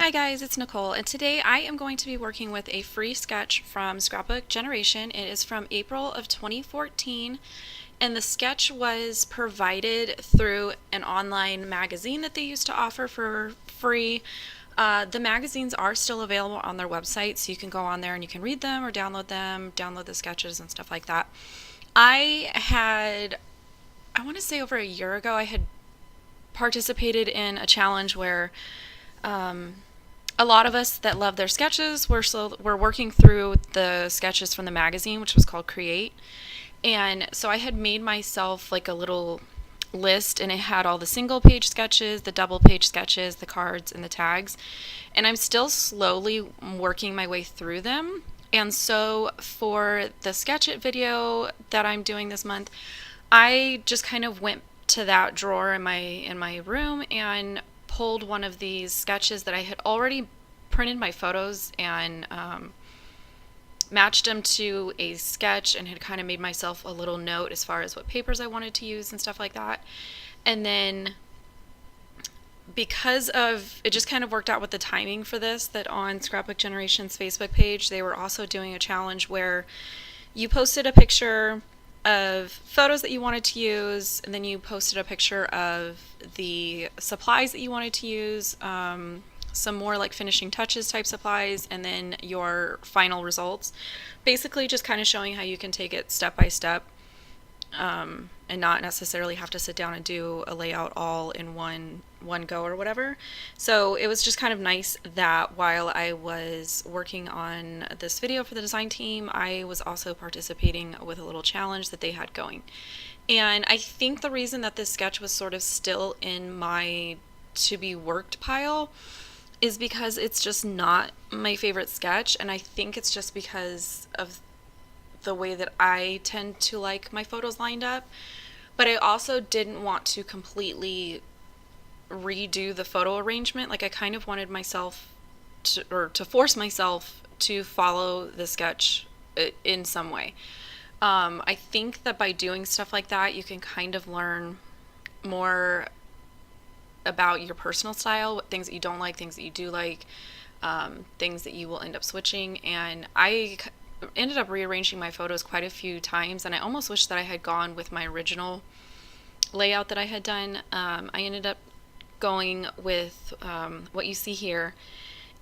Hi guys, it's Nicole, and today I am going to be working with a free sketch from Scrapbook Generation. It is from April of 2014, and the sketch was provided through an online magazine that they used to offer for free. The magazines are still available on their website, so you can go on there and you can read them or download the sketches and stuff like that. I want to say over a year ago, I had participated in a challenge where a lot of us that love their sketches were working through the sketches from the magazine, which was called Create. And so I had made myself like a little list, and it had all the single page sketches, the double page sketches, the cards, and the tags. And I'm still slowly working my way through them. And so for the Sketch It video that I'm doing this month, I just kind of went to that drawer in my room and pulled one of these sketches that I had already printed my photos and matched them to a sketch, and had kind of made myself a little note as far as what papers I wanted to use and stuff like that. And then because of it, just kind of worked out with the timing for this, that on Scrapbook Generation's Facebook page they were also doing a challenge where you posted a picture of photos that you wanted to use, and then you posted a picture of the supplies that you wanted to use, some more like finishing touches type supplies, and then your final results. Basically just kind of showing how you can take it step by step, and not necessarily have to sit down and do a layout all in one go or whatever. So it was just kind of nice that while I was working on this video for the design team, I was also participating with a little challenge that they had going. And I think the reason that this sketch was sort of still in my to be worked pile is because it's just not my favorite sketch, and I think it's just because of the way that I tend to like my photos lined up. But I also didn't want to completely redo the photo arrangement. Like, I kind of wanted myself to force myself to follow the sketch in some way. I think that by doing stuff like that, you can kind of learn more about your personal style, what things that you don't like, things that you do like, things that you will end up switching. And I ended up rearranging my photos quite a few times, and I almost wish that I had gone with my original layout that I had done. I ended up going with what you see here,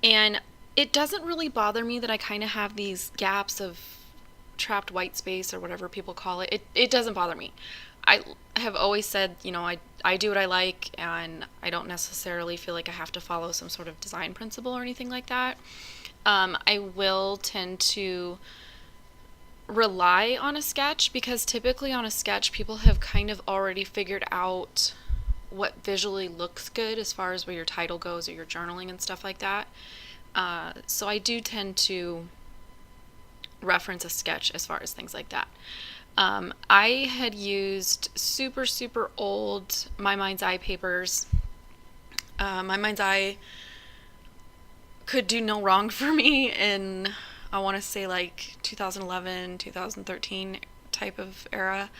and it doesn't really bother me that I kind of have these gaps of trapped white space or whatever people call it. It doesn't bother me. I have always said, I do what I like, and I don't necessarily feel like I have to follow some sort of design principle or anything like that. I will tend to rely on a sketch, because typically on a sketch people have kind of already figured out what visually looks good as far as where your title goes or your journaling and stuff like that. So I do tend to reference a sketch as far as things like that. I had used super old My Mind's Eye papers. My Mind's Eye could do no wrong for me in, I want to say, like 2011, 2013 type of era.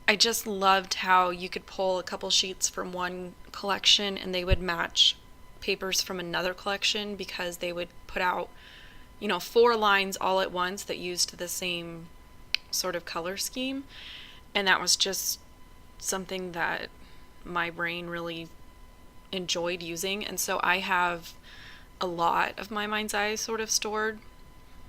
I just loved how you could pull a couple sheets from one collection and they would match papers from another collection, because they would put out, 4 lines all at once that used the same sort of color scheme. And that was just something that my brain really enjoyed using. And so I have a lot of My Mind's Eye sort of stored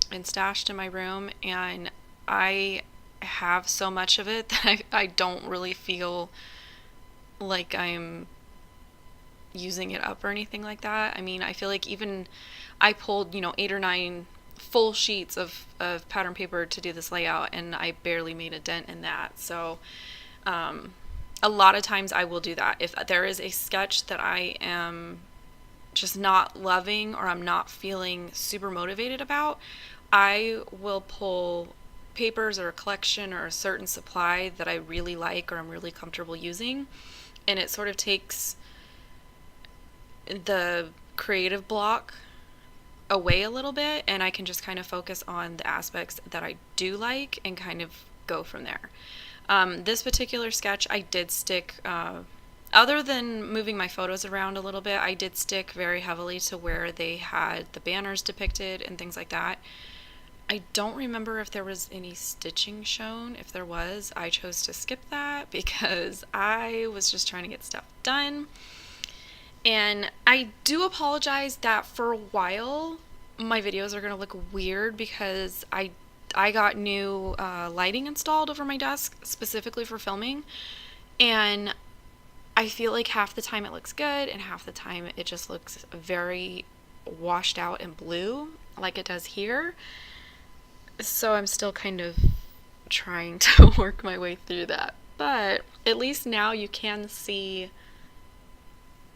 and stashed in my room, and I have so much of it that I don't really feel like I'm using it up or anything like that. I mean, I feel like even I pulled 8 or 9 full sheets of pattern paper to do this layout, and I barely made a dent in that. So a lot of times I will do that. If there is a sketch that I am just not loving, or I'm not feeling super motivated about, I will pull papers or a collection or a certain supply that I really like or I'm really comfortable using, and it sort of takes the creative block away a little bit, and I can just kind of focus on the aspects that I do like and kind of go from there. This particular sketch, I did stick other than moving my photos around a little bit, I did stick very heavily to where they had the banners depicted and things like that. I don't remember if there was any stitching shown. If there was, I chose to skip that because I was just trying to get stuff done. And I do apologize that for a while my videos are going to look weird because I got new lighting installed over my desk specifically for filming, and I feel like half the time it looks good and half the time it just looks very washed out and blue like it does here. So I'm still kind of trying to work my way through that. But at least now you can see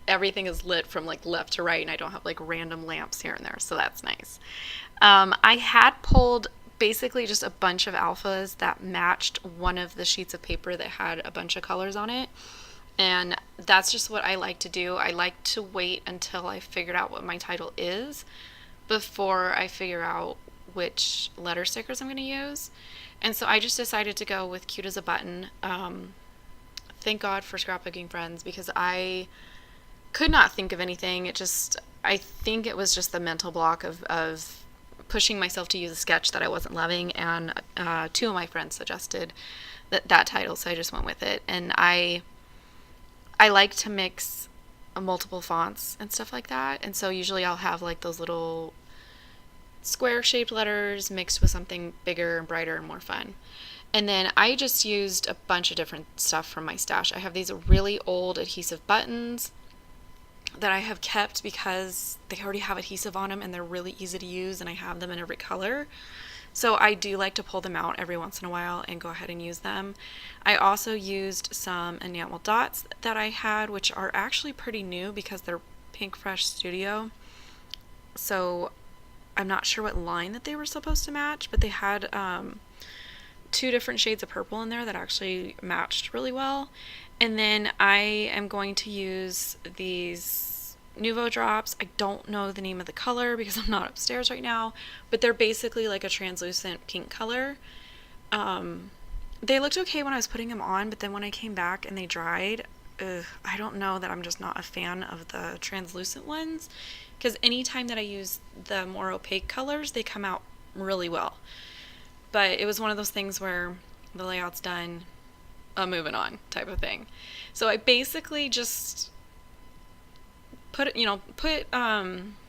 everything is lit from like left to right and I don't have like random lamps here and there. So that's nice. I had pulled basically just a bunch of alphas that matched one of the sheets of paper that had a bunch of colors on it. And that's just what I like to do. I like to wait until I figured out what my title is before I figure out which letter stickers I'm going to use. And so I just decided to go with Cute as a Button. Thank God for Scrapbooking Friends, because I could not think of anything. I think it was just the mental block of pushing myself to use a sketch that I wasn't loving, and two of my friends suggested that title, so I just went with it. And I like to mix multiple fonts and stuff like that, and so usually I'll have like those little square shaped letters mixed with something bigger and brighter and more fun. And then I just used a bunch of different stuff from my stash. I have these really old adhesive buttons that I have kept because they already have adhesive on them and they're really easy to use, and I have them in every color. So I do like to pull them out every once in a while and go ahead and use them. I also used some enamel dots that I had, which are actually pretty new because they're Pink Fresh Studio. So I'm not sure what line that they were supposed to match, but they had two different shades of purple in there that actually matched really well. And then I am going to use these Nuvo drops. I don't know the name of the color because I'm not upstairs right now, but they're basically like a translucent pink color. They looked okay when I was putting them on, but then when I came back and they dried, I don't know that I'm just not a fan of the translucent ones, because anytime that I use the more opaque colors, they come out really well. But it was one of those things where the layout's done, I'm moving on type of thing. So I basically just put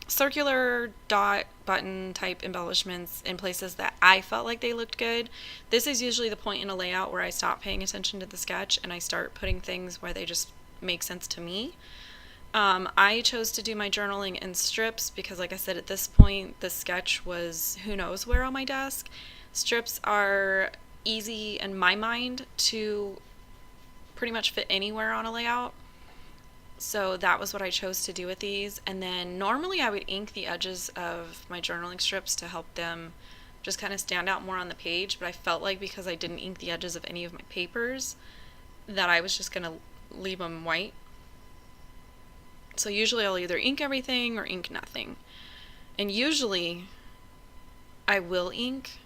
circular dot button type embellishments in places that I felt like they looked good. This is usually the point in a layout where I stop paying attention to the sketch and I start putting things where they just make sense to me. I chose to do my journaling in strips because, like I said, at this point the sketch was who knows where on my desk. Strips are easy in my mind to pretty much fit anywhere on a layout. So that was what I chose to do with these. And then normally I would ink the edges of my journaling strips to help them just kind of stand out more on the page. But I felt like because I didn't ink the edges of any of my papers that I was just going to leave them white. So usually I'll either ink everything or ink nothing. And usually I will ink.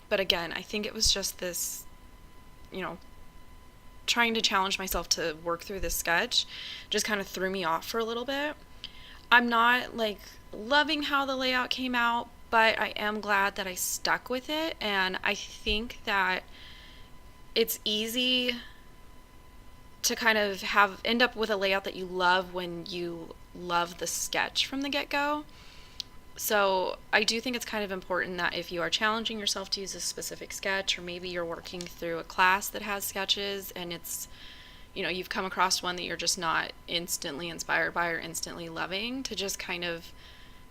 But again, I think it was just this, trying to challenge myself to work through this sketch just kind of threw me off for a little bit. I'm not like loving how the layout came out, but I am glad that I stuck with it, and I think that it's easy to kind of end up with a layout that you love when you love the sketch from the get-go. So I do think it's kind of important that if you are challenging yourself to use a specific sketch, or maybe you're working through a class that has sketches and it's, you've come across one that you're just not instantly inspired by or instantly loving, to just kind of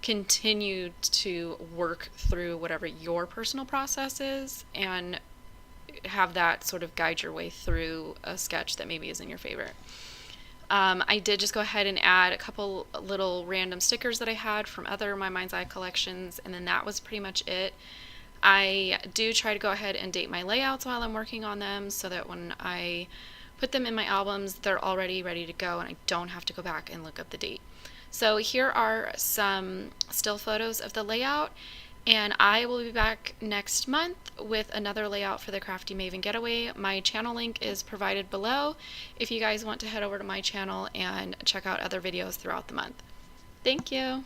continue to work through whatever your personal process is and have that sort of guide your way through a sketch that maybe isn't your favorite. I did just go ahead and add a couple little random stickers that I had from other My Mind's Eye collections, and then that was pretty much it. I do try to go ahead and date my layouts while I'm working on them so that when I put them in my albums, they're already ready to go and I don't have to go back and look up the date. So here are some still photos of the layout, And I will be back next month with another layout for the Crafty Maven Getaway. My channel link is provided below if you guys want to head over to my channel and check out other videos throughout the month. Thank you.